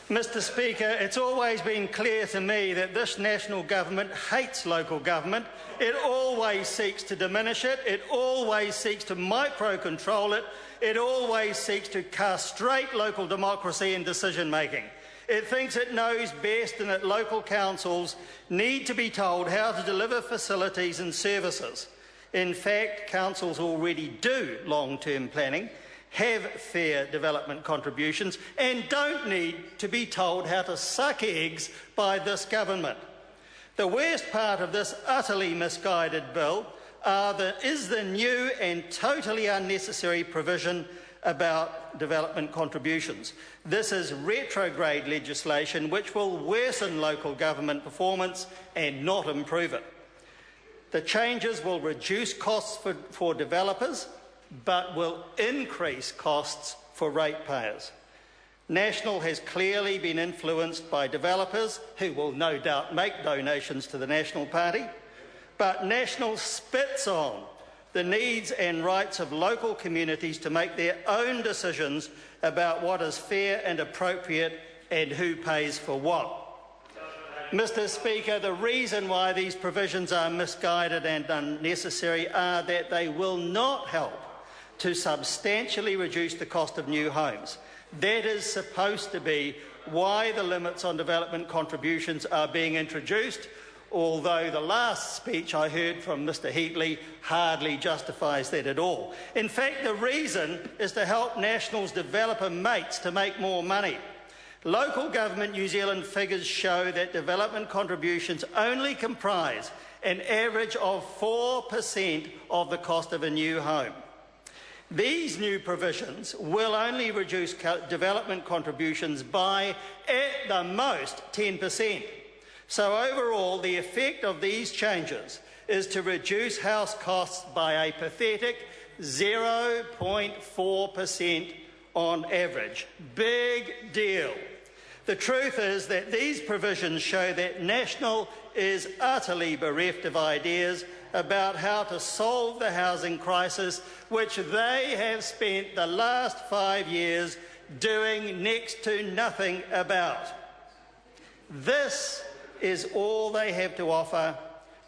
Mr Speaker, it's always been clear to me that this national government hates local government. It always seeks to diminish it. It always seeks to micro-control it. It always seeks to castrate local democracy and decision-making. It thinks it knows best and that local councils need to be told how to deliver facilities and services. In fact, councils already do long-term planning, have fair development contributions and don't need to be told how to suck eggs by this government. The worst part of this utterly misguided bill is the new and totally unnecessary provision about development contributions. This is retrograde legislation which will worsen local government performance and not improve it. The changes will reduce costs for developers but will increase costs for ratepayers. National has clearly been influenced by developers who will no doubt make donations to the National Party, but National spits on the needs and rights of local communities to make their own decisions about what is fair and appropriate and who pays for what. Mr Speaker, the reason why these provisions are misguided and unnecessary are that they will not help to substantially reduce the cost of new homes. That is supposed to be why the limits on development contributions are being introduced, although the last speech I heard from Mr Heatley hardly justifies that at all. In fact, the reason is to help National's developer mates to make more money. Local Government New Zealand figures show that development contributions only comprise an average of 4% of the cost of a new home. These new provisions will only reduce development contributions by, at the most, 10%. So overall, the effect of these changes is to reduce house costs by a pathetic 0.4% on average. Big deal. The truth is that these provisions show that National is utterly bereft of ideas about how to solve the housing crisis, which they have spent the last 5 years doing next to nothing about. This is all they have to offer,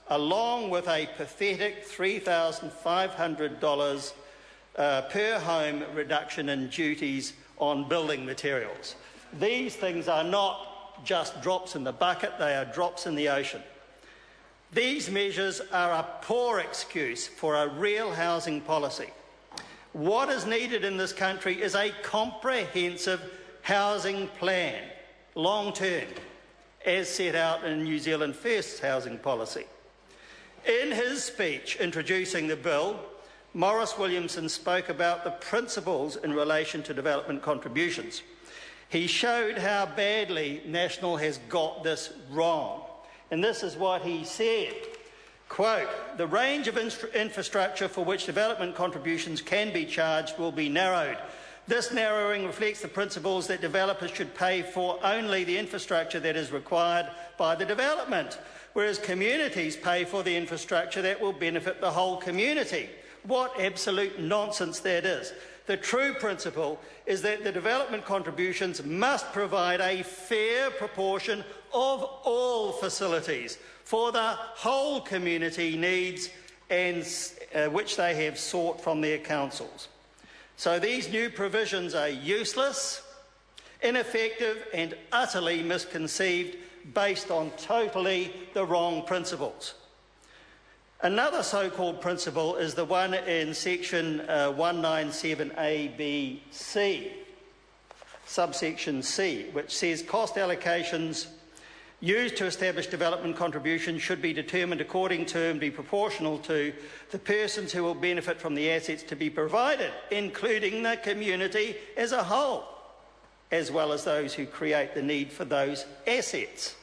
along with a pathetic $3,500 per home reduction in duties on building materials. These things are not just drops in the bucket, they are drops in the ocean. These measures are a poor excuse for a real housing policy. What is needed in this country is a comprehensive housing plan, long-term, as set out in New Zealand First's housing policy. In his speech introducing the bill, Maurice Williamson spoke about the principles in relation to development contributions. He showed how badly National has got this wrong. And this is what he said, quote, "The range of infrastructure for which development contributions can be charged will be narrowed. This narrowing reflects the principles that developers should pay for only the infrastructure that is required by the development, whereas communities pay for the infrastructure that will benefit the whole community." What absolute nonsense that is. The true principle is that the development contributions must provide a fair proportion of all facilities for the whole community needs and which they have sought from their councils. So these new provisions are useless, ineffective and utterly misconceived based on totally the wrong principles. Another so-called principle is the one in section 197A(b)(c), subsection C, which says cost allocations used to establish development contributions should be determined according to and be proportional to the persons who will benefit from the assets to be provided, including the community as a whole, as well as those who create the need for those assets.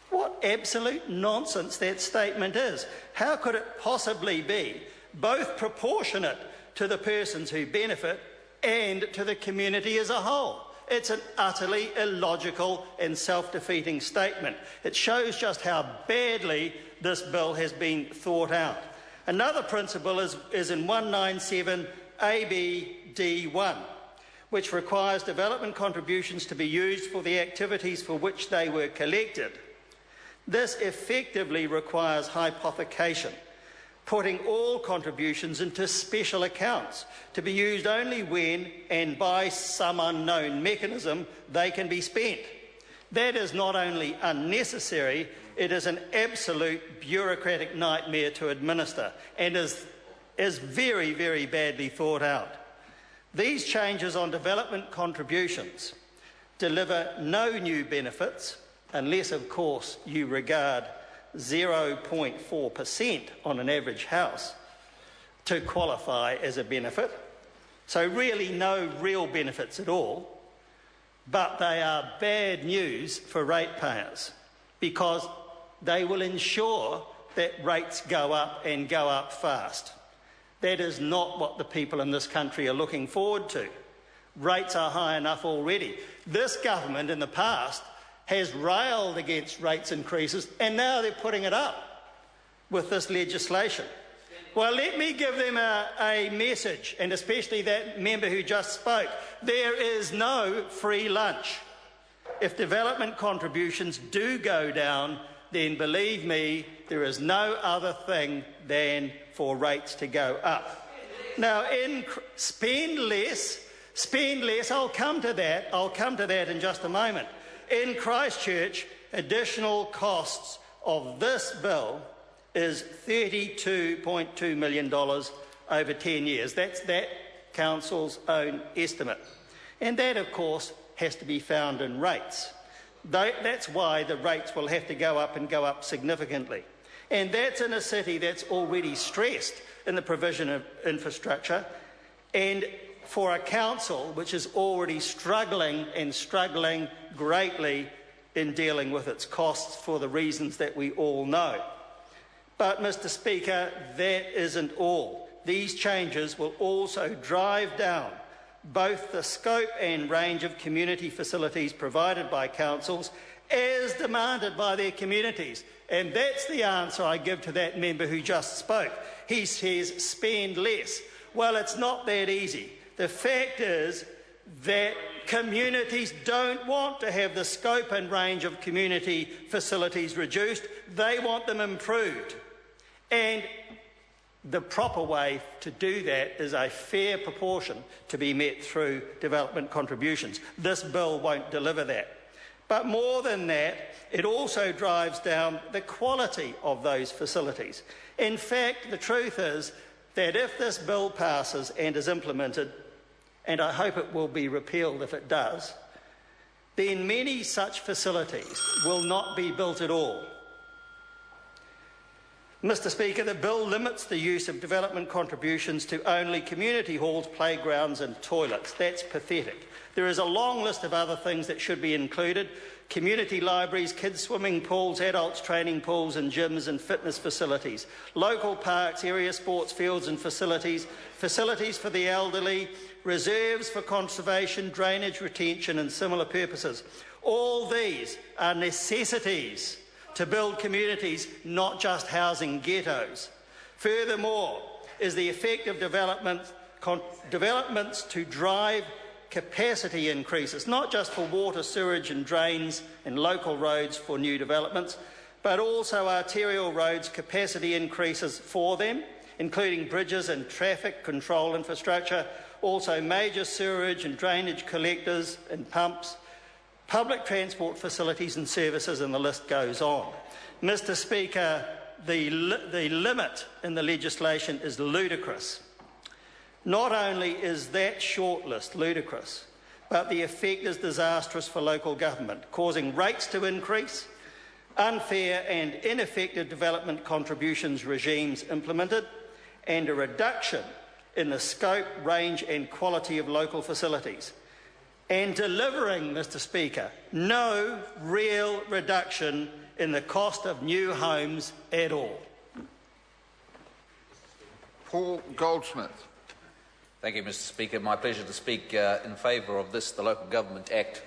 What absolute nonsense that statement is. How could it possibly be both proportionate to the persons who benefit and to the community as a whole? It's an utterly illogical and self-defeating statement. It shows just how badly this bill has been thought out. Another principle is in 197AB(d)(1), which requires development contributions to be used for the activities for which they were collected. This effectively requires hypothecation, putting all contributions into special accounts to be used only when and by some unknown mechanism they can be spent. That is not only unnecessary, it is an absolute bureaucratic nightmare to administer and is very, very badly thought out. These changes on development contributions deliver no new benefits, unless, of course, you regard 0.4% on an average house to qualify as a benefit. So really no real benefits at all, but they are bad news for ratepayers because they will ensure that rates go up and go up fast. That is not what the people in this country are looking forward to. Rates are high enough already. This government in the past has railed against rates increases, and now they're putting it up with this legislation. Well, let me give them a message, and especially that member who just spoke. There is no free lunch. If development contributions do go down, then believe me, there is no other thing than for rates to go up. Now, spend less, I'll come to that in just a moment. In Christchurch, additional costs of this bill is $32.2 million over 10 years. That's that council's own estimate. And that, of course, has to be found in rates. That's why the rates will have to go up and go up significantly. And that's in a city that's already stressed in the provision of infrastructure, and for a council which is already struggling greatly in dealing with its costs for the reasons that we all know. But, Mr. Speaker, that isn't all. These changes will also drive down both the scope and range of community facilities provided by councils as demanded by their communities. And that's the answer I give to that member who just spoke. He says spend less. Well, it's not that easy. The fact is that communities don't want to have the scope and range of community facilities reduced. They want them improved. And the proper way to do that is a fair proportion to be met through development contributions. This bill won't deliver that. But more than that, it also drives down the quality of those facilities. In fact, the truth is that if this bill passes and is implemented, and I hope it will be repealed if it does, then many such facilities will not be built at all. Mr. Speaker, the bill limits the use of development contributions to only community halls, playgrounds and toilets. That's pathetic. There is a long list of other things that should be included: community libraries, kids' swimming pools, adults' training pools and gyms and fitness facilities, local parks, area sports fields and facilities, facilities for the elderly, reserves for conservation, drainage, retention and similar purposes. All these are necessities to build communities, not just housing ghettos. Furthermore, is the effect of developments to drive capacity increases, not just for water, sewage and drains and local roads for new developments, but also arterial roads capacity increases for them, including bridges and traffic control infrastructure, also major sewerage and drainage collectors and pumps, public transport facilities and services, and the list goes on. Mr. Speaker, the limit in the legislation is ludicrous. Not only is that short list ludicrous, but the effect is disastrous for local government, causing rates to increase, unfair and ineffective development contributions regimes implemented, and a reduction in the scope, range and quality of local facilities. And delivering, Mr. Speaker, no real reduction in the cost of new homes at all. Paul Goldsmith. Thank you, Mr. Speaker. My pleasure to speak in favour of this, the Local Government Act